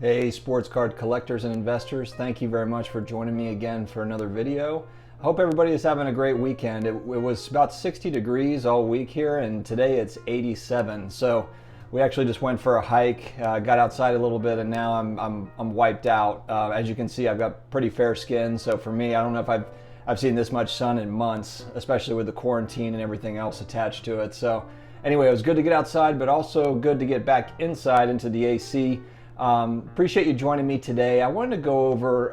Hey, sports card collectors and investors, thank you very much for joining me again for another video. I hope everybody is having a great weekend. It was about 60 degrees all week here, and today it's 87. So we actually just went for a hike, got outside a little bit, and now I'm wiped out. As you can see, I've got pretty fair skin, so for me, I don't know if I've seen this much sun in months, especially with the quarantine and everything else attached to it. So anyway, it was good to get outside, but also good to get back inside into the AC. Appreciate you joining me today. I wanted to go over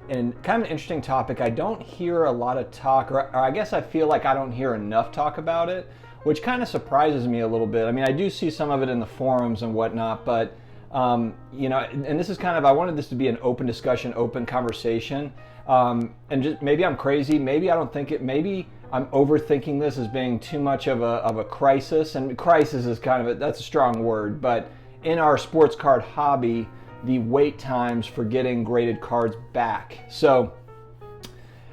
and kind of an interesting topic. I don't hear a lot of talk, or I guess I feel like I don't hear enough talk about it, which kind of surprises me a little bit. I mean, I do see some of it in the forums and whatnot, but you know, and this is kind of, I wanted this to be an open discussion, open conversation, and just maybe I'm crazy, maybe I don't think it, maybe I'm overthinking this as being too much of a crisis, and crisis is kind of that's a strong word, but in our sports card hobby, the wait times for getting graded cards back. So,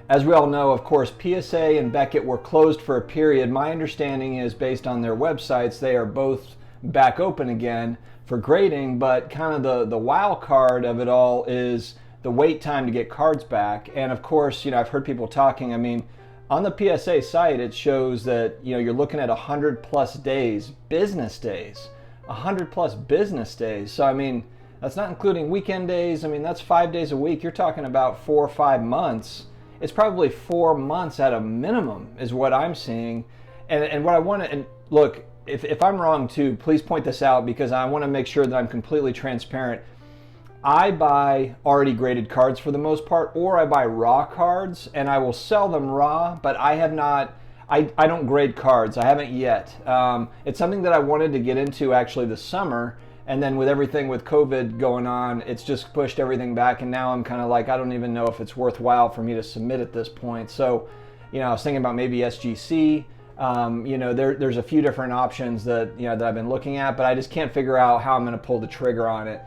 as we all know, of course, PSA and Beckett were closed for a period. My understanding is, based on their websites, they are both back open again for grading, but kind of the wild card of it all is the wait time to get cards back. And of course, you know, I've heard people talking, I mean, on the PSA site, it shows that, you know, you're looking at 100 plus days, business days. 100 plus business days. So I mean, that's not including weekend days. I mean, that's 5 days a week. You're talking about 4 or 5 months. It's probably 4 months at a minimum is what I'm seeing. And what I want to, and look, if I'm wrong too, please point this out, because I want to make sure that I'm completely transparent. I buy already graded cards for the most part, or I buy raw cards and I will sell them raw, but I have not, I don't grade cards. I haven't yet. It's something that I wanted to get into actually this summer, and then with everything with COVID going on, it's just pushed everything back, and now I'm kind of like, I don't even know if it's worthwhile for me to submit at this point. So, you know, I was thinking about maybe SGC. You know, there's a few different options that, you know, that I've been looking at, but I just can't figure out how I'm going to pull the trigger on it.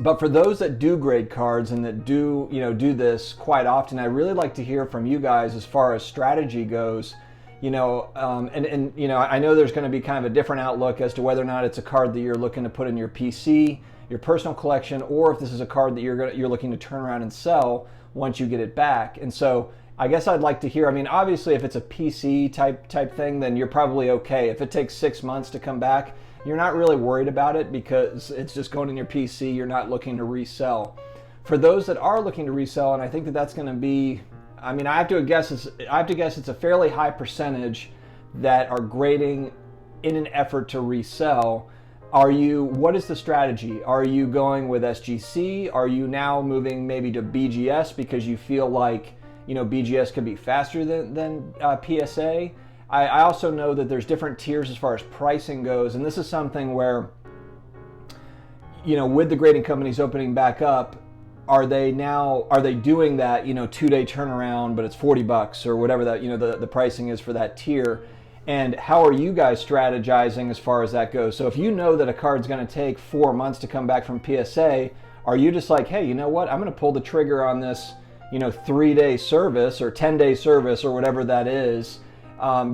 But for those that do grade cards and that do, you know, do this quite often, I really like to hear from you guys as far as strategy goes. You know, and you know, I know there's going to be kind of a different outlook as to whether or not it's a card that you're looking to put in your PC, your personal collection, or if this is a card that you're looking to turn around and sell once you get it back. And so I guess I'd like to hear, I mean, obviously if it's a PC type thing, then you're probably okay. If it takes 6 months to come back, you're not really worried about it because it's just going in your PC. You're not looking to resell. For those that are looking to resell, and I think that that's going to be, I mean, I have to guess it's a fairly high percentage that are grading in an effort to resell. What is the strategy? Are you going with SGC? Are you now moving maybe to BGS because you feel like, you know, BGS could be faster than PSA? I also know that there's different tiers as far as pricing goes, and this is something where, you know, with the grading companies opening back up, are they doing that, you know, 2-day turnaround, but it's $40 or whatever that, you know, the pricing is for that tier? And how are you guys strategizing as far as that goes? So if you know that a card's going to take 4 months to come back from PSA, are you just like, hey, you know what, I'm going to pull the trigger on this, you know, 3-day service or 10-day service or whatever that is,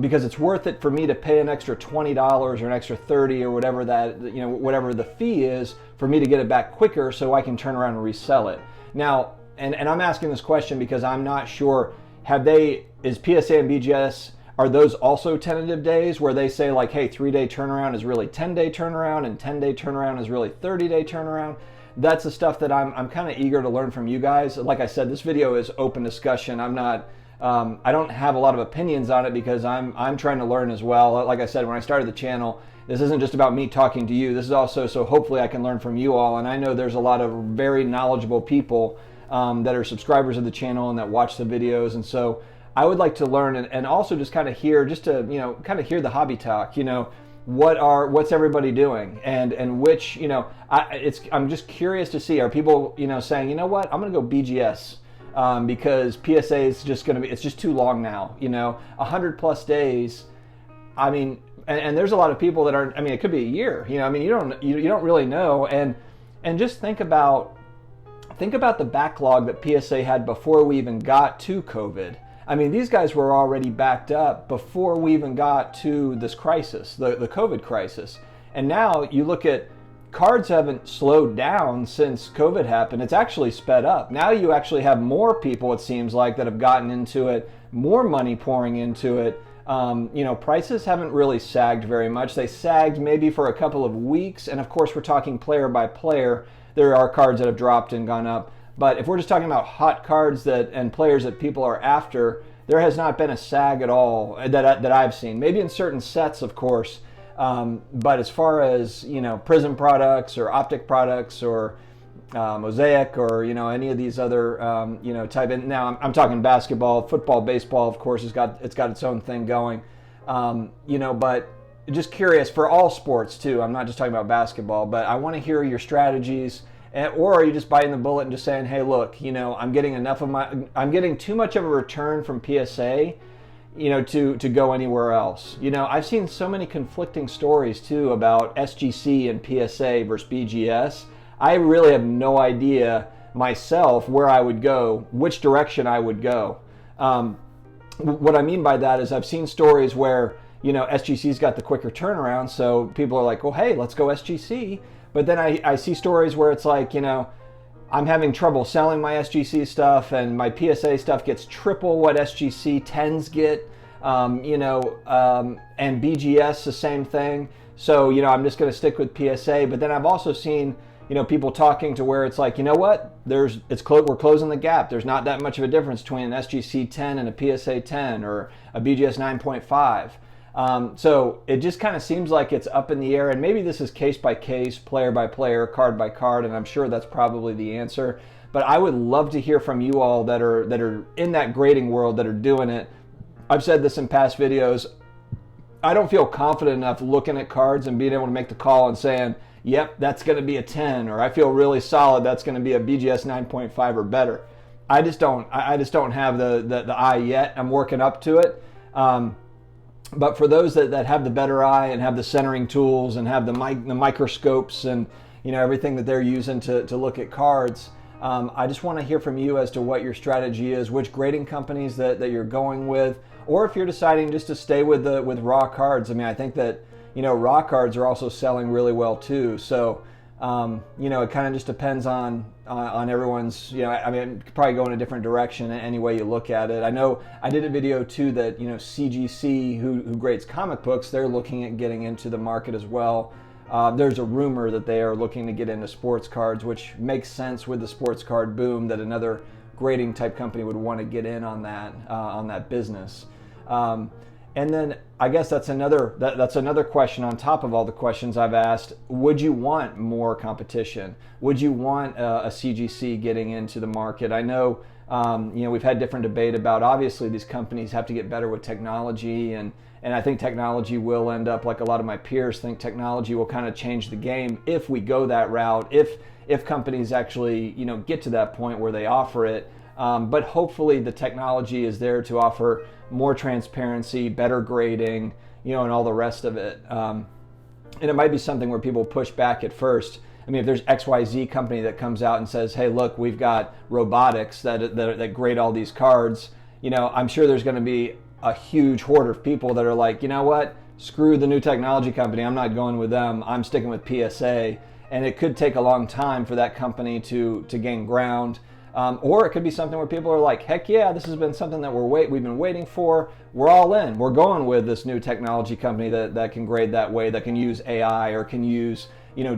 because it's worth it for me to pay an extra $20 or an extra $30 or whatever that, you know, whatever the fee is for me to get it back quicker so I can turn around and resell it. Now, and I'm asking this question because I'm not sure, is PSA and BGS, are those also tentative days where they say like, hey, 3-day turnaround is really 10-day turnaround and 10-day turnaround is really 30-day turnaround? That's the stuff that I'm kind of eager to learn from you guys. Like I said, this video is open discussion. I'm not, I don't have a lot of opinions on it because I'm trying to learn as well. Like I said, when I started the channel, this isn't just about me talking to you. This is also so hopefully I can learn from you all. And I know there's a lot of very knowledgeable people that are subscribers of the channel and that watch the videos. And so I would like to learn and also just kind of hear, just to, you know, kind of hear the hobby talk, you know, what's everybody doing, and which, you know, I'm just curious to see, are people, you know, saying, you know what, I'm going to go BGS. Because PSA is just going to be, it's just too long now, you know, 100 plus days. I mean, and there's a lot of people that are, I mean, it could be a year, you know, I mean, you don't really know. And just think about the backlog that PSA had before we even got to COVID. I mean, these guys were already backed up before we even got to this crisis, the COVID crisis. And now you look at cards haven't slowed down since COVID happened. It's actually sped up. Now you actually have more people, it seems like, that have gotten into it, more money pouring into it. Prices haven't really sagged very much. They sagged maybe for a couple of weeks, and of course we're talking player by player. There are cards that have dropped and gone up, but if we're just talking about hot cards and players that people are after, there has not been a sag at all that I've seen. Maybe in certain sets, of course, but as far as Prism products or Optic products or Mosaic or any of these other type. And now I'm talking basketball, football, baseball. Of course, it's got its own thing going. But just curious for all sports too. I'm not just talking about basketball, but I want to hear your strategies. Or are you just biting the bullet and just saying, hey, look, I'm getting I'm getting too much of a return from PSA, to go anywhere else. I've seen so many conflicting stories too about SGC and PSA versus BGS. I really have no idea myself where I would go, which direction I would go. What I mean by that is I've seen stories where, SGC's got the quicker turnaround, so people are like, well, hey, let's go SGC. But then I see stories where it's like, I'm having trouble selling my SGC stuff and my PSA stuff gets triple what SGC 10s get, and BGS the same thing. So, I'm just going to stick with PSA. But then I've also seen, people talking to where it's like, what? We're closing the gap. There's not that much of a difference between an SGC 10 and a PSA 10 or a BGS 9.5. So it just kind of seems like it's up in the air, and maybe this is case by case, player by player, card by card, and I'm sure that's probably the answer. But I would love to hear from you all that are in that grading world, that are doing it. I've said this in past videos. I don't feel confident enough looking at cards and being able to make the call and saying, yep, that's going to be a 10, or I feel really solid that's going to be a BGS 9.5 or better. I just don't have the eye yet. I'm working up to it. But for those that have the better eye and have the centering tools and have the microscopes and everything that they're using to look at cards, I just want to hear from you as to what your strategy is, which grading companies that you're going with, or if you're deciding just to stay with raw cards. I mean, I think that raw cards are also selling really well too. So it kind of just depends on everyone's, it could probably go in a different direction any way you look at it. I know I did a video too that, CGC, who grades comic books, they're looking at getting into the market as well. There's a rumor that they are looking to get into sports cards, which makes sense with the sports card boom, that another grading type company would want to get in on that business. And then I guess that's another question on top of all the questions I've asked. Would you want more competition? Would you want a CGC getting into the market? I know we've had different debate about, obviously these companies have to get better with technology, and I think technology will end up, like a lot of my peers think, technology will kind of change the game if we go that route, if companies actually get to that point where they offer it. But hopefully the technology is there to offer more transparency, better grading, and all the rest of it. And it might be something where people push back at first. I mean, if there's XYZ company that comes out and says, hey, look, we've got robotics that grade all these cards, I'm sure there's going to be a huge horde of people that are like, you know what, screw the new technology company, I'm not going with them, I'm sticking with PSA. And it could take a long time for that company to gain ground. Or it could be something where people are like, heck yeah, this has been something that we've been waiting for. We're all in. We're going with this new technology company that can grade that way, that can use AI or can use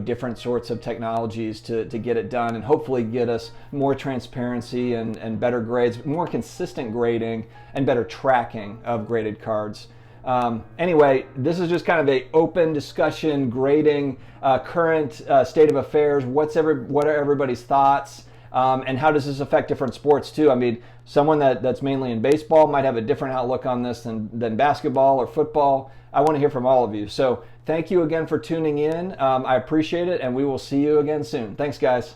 different sorts of technologies to get it done, and hopefully get us more transparency and better grades, more consistent grading, and better tracking of graded cards. Anyway, this is just kind of a open discussion, grading, current state of affairs. What are everybody's thoughts? And how does this affect different sports too? I mean, someone that's mainly in baseball might have a different outlook on this than basketball or football. I want to hear from all of you. So thank you again for tuning in. I appreciate it, and we will see you again soon. Thanks, guys.